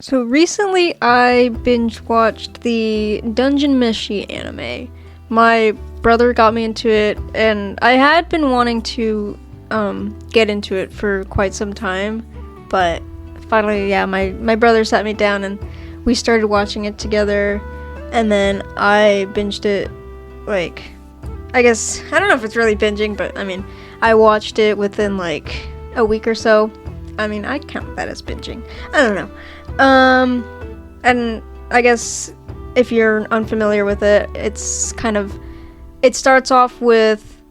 So recently I binge watched the Dungeon Meshi anime. My brother got me into it, and I had been wanting to get into it for quite some time, but finally, yeah, my brother sat me down and we started watching it together, and then I binged it, like, I guess, I don't know if it's really binging, but I mean, I watched it within like a week or so. I mean, I'd count that as binging. I don't know. And I guess if you're unfamiliar with it, it starts off with,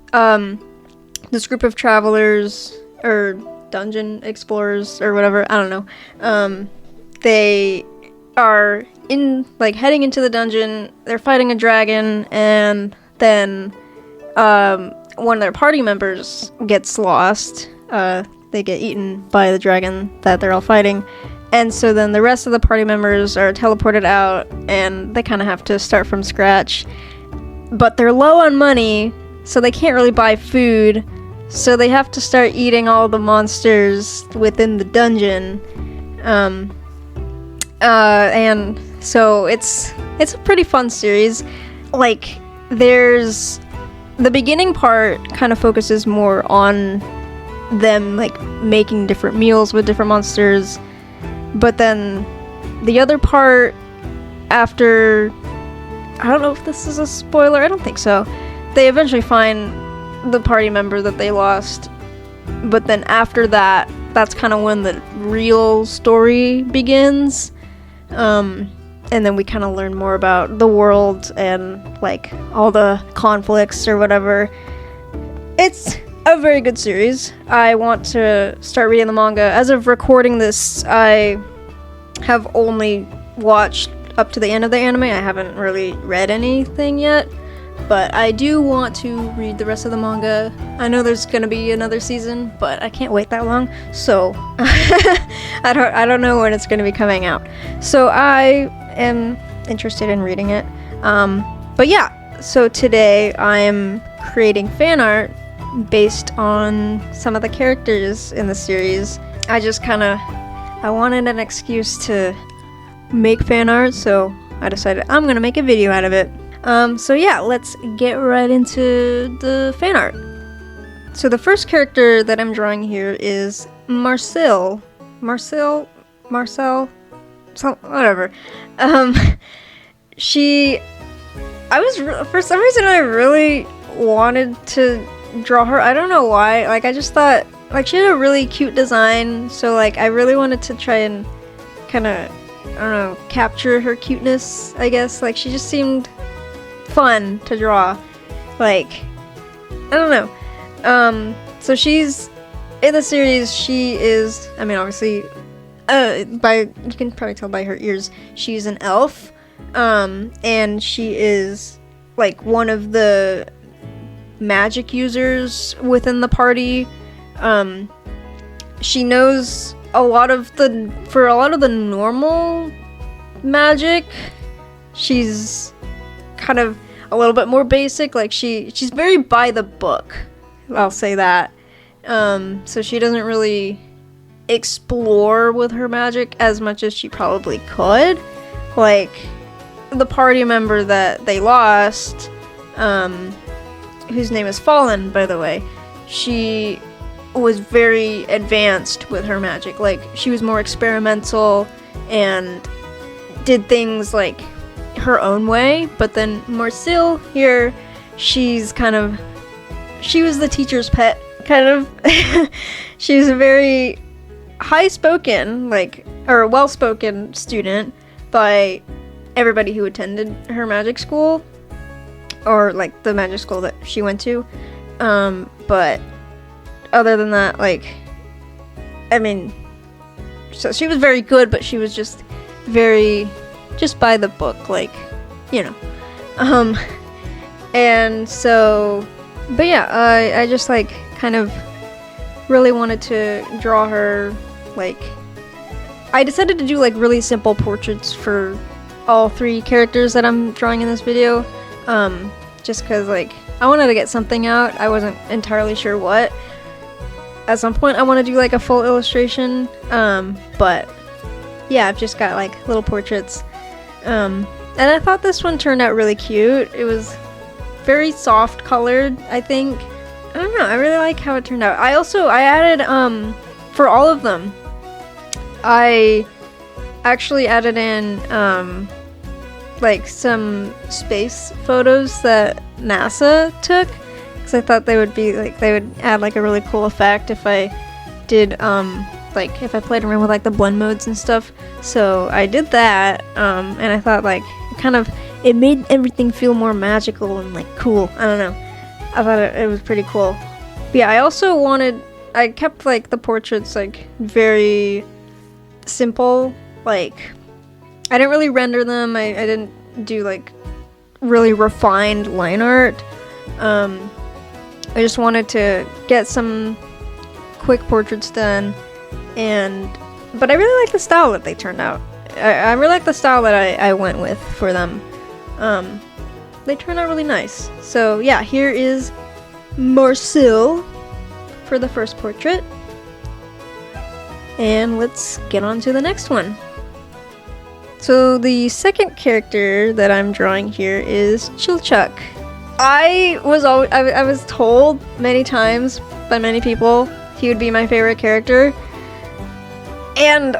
this group of travelers, or dungeon explorers, or whatever, I don't know. They are heading into the dungeon, they're fighting a dragon, and then, one of their party members gets lost. They get eaten by the dragon that they're all fighting. And so then the rest of the party members are teleported out, and they kind of have to start from scratch. But they're low on money, so they can't really buy food. So they have to start eating all the monsters within the dungeon. And so it's a pretty fun series. Like, there's the beginning part kind of focuses more on them like making different meals with different monsters. But then the other part after, I don't know if this is a spoiler, I don't think so. They eventually find the party member that they lost. But then after that, that's kind of when the real story begins. And then we kind of learn more about the world and like all the conflicts or whatever. It's a very good series. I want to start reading the manga. As of recording this, I have only watched up to the end of the anime. I haven't really read anything yet, but I do want to read the rest of the manga. I know there's gonna be another season, but I can't wait that long, so I don't know when it's gonna be coming out. So I am interested in reading it. But yeah, so today I am creating fan art based on some of the characters in the series. I wanted an excuse to make fan art, so I decided I'm gonna make a video out of it. So yeah, let's get right into the fan art. So the first character that I'm drawing here is Marcel, for some reason I really wanted to draw her. I don't know why. Like, I just thought, like, she had a really cute design, so like I really wanted to try and kind of, I don't know, capture her cuteness, I guess. Like, she just seemed fun to draw. Like, I don't know. So she's in the series. She is, I mean, obviously, you can probably tell by her ears, she's an elf. And she is like one of the magic users within the party. She knows a lot of the normal magic. She's kind of a little bit more basic. Like, she's very by the book, I'll say that. So she doesn't really explore with her magic as much as she probably could. Like, the party member that they lost, whose name is Fallen, by the way, she was very advanced with her magic. Like, she was more experimental and did things like her own way. But then Marcel here, she was the teacher's pet, kind of. She was a very high-spoken, or well-spoken student by everybody who attended her magic school, or like the magic school that she went to. But other than that, like, I mean, so she was very good, but she was just by the book, like, you know. And so, but yeah, I just like kind of really wanted to draw her. Like, I decided to do like really simple portraits for all three characters that I'm drawing in this video, just because, like, I wanted to get something out. I wasn't entirely sure what. At some point I want to do like a full illustration, but yeah, I've just got like little portraits. And I thought this one turned out really cute. It was very soft colored, I think. I don't know, I really like how it turned out. I added, for all of them, I actually added in, like some space photos that NASA took, because I thought they would add like a really cool effect if I did, like if I played around with like the blend modes and stuff. So I did that, and I thought like it made everything feel more magical and like cool. I don't know. I thought it was pretty cool. But yeah, I kept like the portraits like very simple. Like I didn't really render them. I didn't do like really refined line art. I just wanted to get some quick portraits done, but I really like the style that they turned out. I really like the style that I went with for them. They turned out really nice. So yeah, here is Marcel for the first portrait. And let's get on to the next one. So the second character that I'm drawing here is Chilchuck. I was told many times by many people he would be my favorite character. And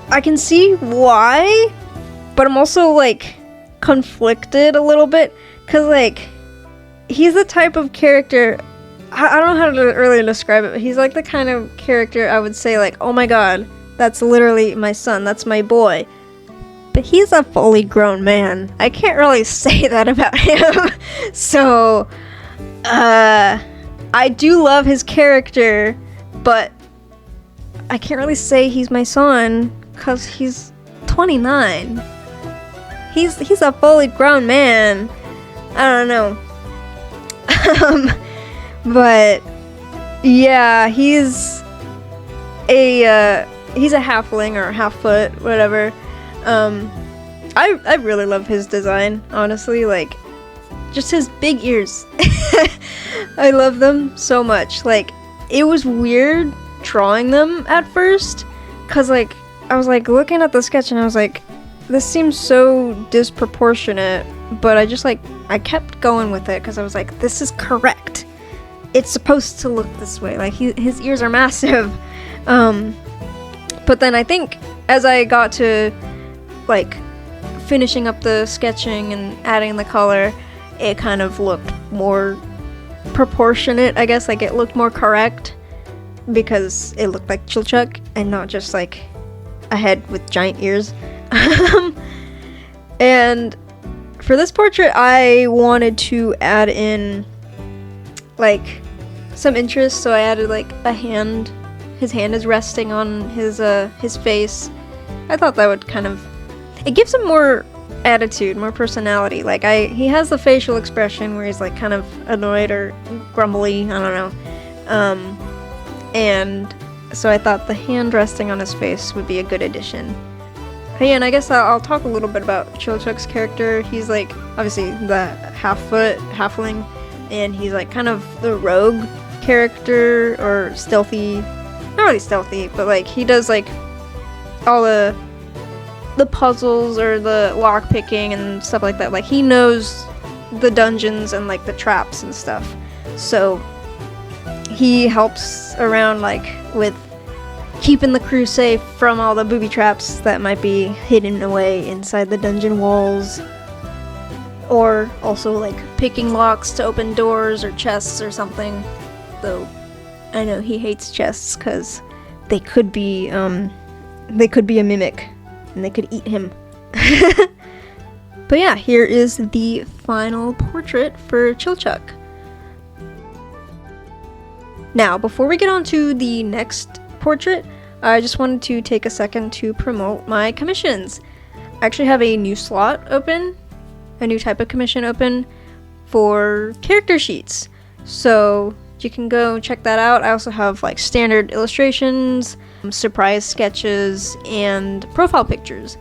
I can see why, but I'm also like conflicted a little bit, because like he's the type of character, I don't know how to really describe it, but he's like the kind of character I would say like, oh my god, that's literally my son, that's my boy. But he's a fully grown man. I can't really say that about him. So I do love his character, but I can't really say he's my son because he's 29. He's a fully grown man. I don't know. But yeah, he's a halfling or half-foot, whatever. I really love his design, honestly, like just his big ears. I love them so much. Like it was weird drawing them at first, cause like I was like looking at the sketch and I was like, this seems so disproportionate, but I kept going with it because I was like, this is correct. It's supposed to look this way. Like his ears are massive. But then I think as I got to like finishing up the sketching and adding the color, it kind of looked more proportionate, I guess. Like it looked more correct because it looked like Chilchuck and not just like a head with giant ears. And for this portrait, I wanted to add in like some interest, so I added like a hand. His hand is resting on his face. I thought that would it gives him more attitude, more personality. Like he has the facial expression where he's like kind of annoyed or grumbly, I don't know. And so I thought the hand resting on his face would be a good addition. Hey, and I guess I'll talk a little bit about Chilchuck's character. He's like obviously the half-foot halfling, and he's like kind of the rogue character, or stealthy, not really stealthy, but like he does like all the puzzles or the lock picking and stuff like that. Like he knows the dungeons and like the traps and stuff, so he helps around like with keeping the crew safe from all the booby traps that might be hidden away inside the dungeon walls, or also like picking locks to open doors or chests or something. Though I know he hates chests because they could be a mimic and they could eat him. But yeah, here is the final portrait for Chilchuck. Now, before we get on to the next portrait, I just wanted to take a second to promote my commissions. I actually have a new slot open, a new type of commission open for character sheets. So you can go check that out. I also have like standard illustrations, surprise sketches, and profile pictures.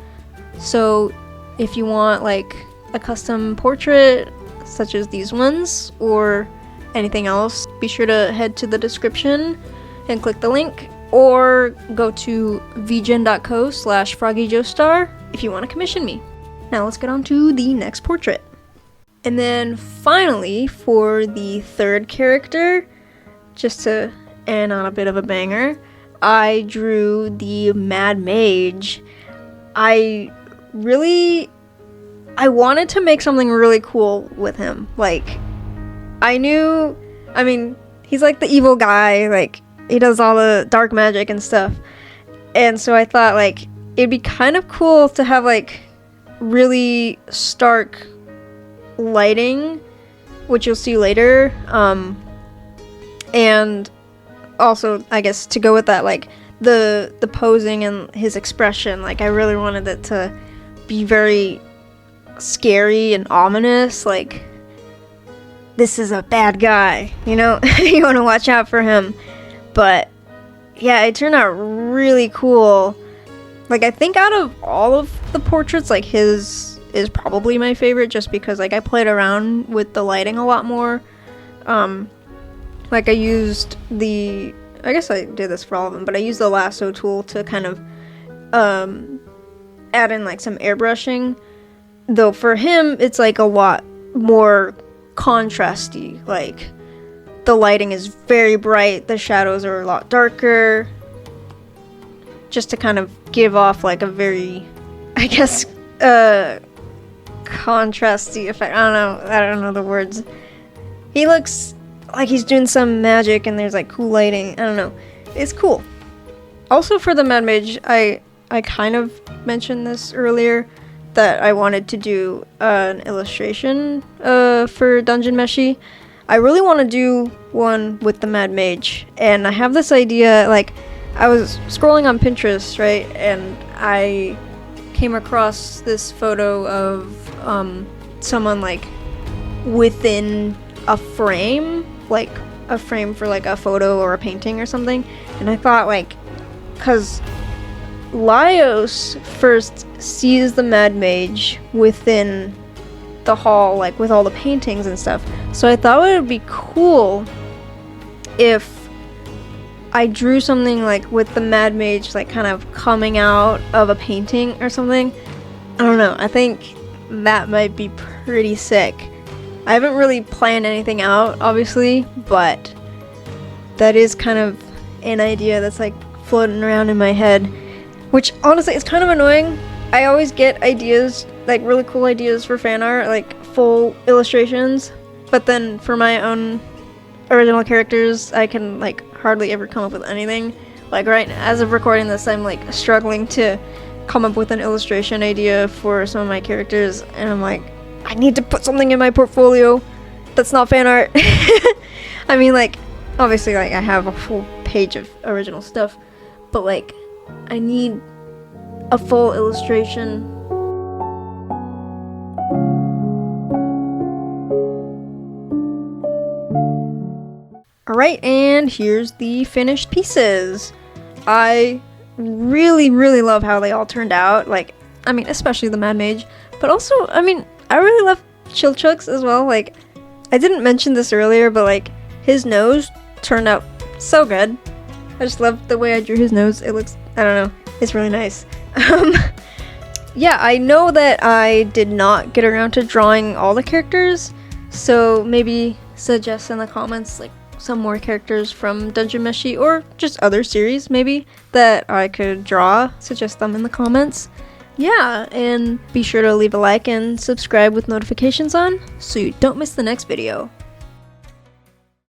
So if you want like a custom portrait such as these ones or anything else, be sure to head to the description and click the link or go to vgen.co/froggyjoestar if you want to commission me. Now let's get on to the next portrait. And then finally, for the third character, just to end on a bit of a banger, I drew the Mad Mage. I wanted to make something really cool with him. Like, he's like the evil guy, like, he does all the dark magic and stuff. And so I thought, like, it'd be kind of cool to have, like, really stark lighting, which you'll see later. And also, I guess, to go with that, like, the posing and his expression, like, I really wanted it to be very scary and ominous, like, this is a bad guy, you know? You want to watch out for him. But yeah, it turned out really cool. Like, I think out of all of the portraits, like, his is probably my favorite, just because, like, I played around with the lighting a lot more. Like, I guess I did this for all of them, but I used the lasso tool to kind of add in, like, some airbrushing. Though for him, it's, like, a lot more contrasty. Like, the lighting is very bright, the shadows are a lot darker, just to kind of give off, like, a very, I guess, contrasty effect. I don't know the words. He looks like he's doing some magic and there's, like, cool lighting. I don't know. It's cool. Also, for the Mad Mage, I kind of mentioned this earlier, that I wanted to do an illustration for Dungeon Meshi. I really want to do one with the Mad Mage, and I have this idea. Like, I was scrolling on Pinterest, right, and I came across this photo of someone, like, within a frame, like a frame for, like, a photo or a painting or something. And I thought, like, because Laios first sees the Mad Mage within the hall, like, with all the paintings and stuff. So I thought it would be cool if I drew something, like, with the Mad Mage, like, kind of coming out of a painting or something. I don't know. I think that might be pretty sick. I haven't really planned anything out, obviously, but that is kind of an idea that's, like, floating around in my head. Which, honestly, is kind of annoying. I always get ideas, like, really cool ideas for fan art, like, full illustrations. But then for my own original characters, I can, like, hardly ever come up with anything. Like, right as of recording this, I'm, like, struggling to come up with an illustration idea for some of my characters. And I'm like, I need to put something in my portfolio that's not fan art. I mean, like, obviously, like, I have a full page of original stuff. But, like, I need a full illustration. Alright, and here's the finished pieces. I really, really love how they all turned out. Like, I mean, especially the Mad Mage. But also, I mean, I really love Chilchuks as well. Like, I didn't mention this earlier, but, like, his nose turned out so good. I just love the way I drew his nose. It looks, I don't know, it's really nice. Yeah, I know that I did not get around to drawing all the characters, so maybe suggest in the comments, like, some more characters from Dungeon Meshi, or just other series, maybe, that I could draw. Suggest them in the comments. Yeah, and be sure to leave a like and subscribe with notifications on, so you don't miss the next video.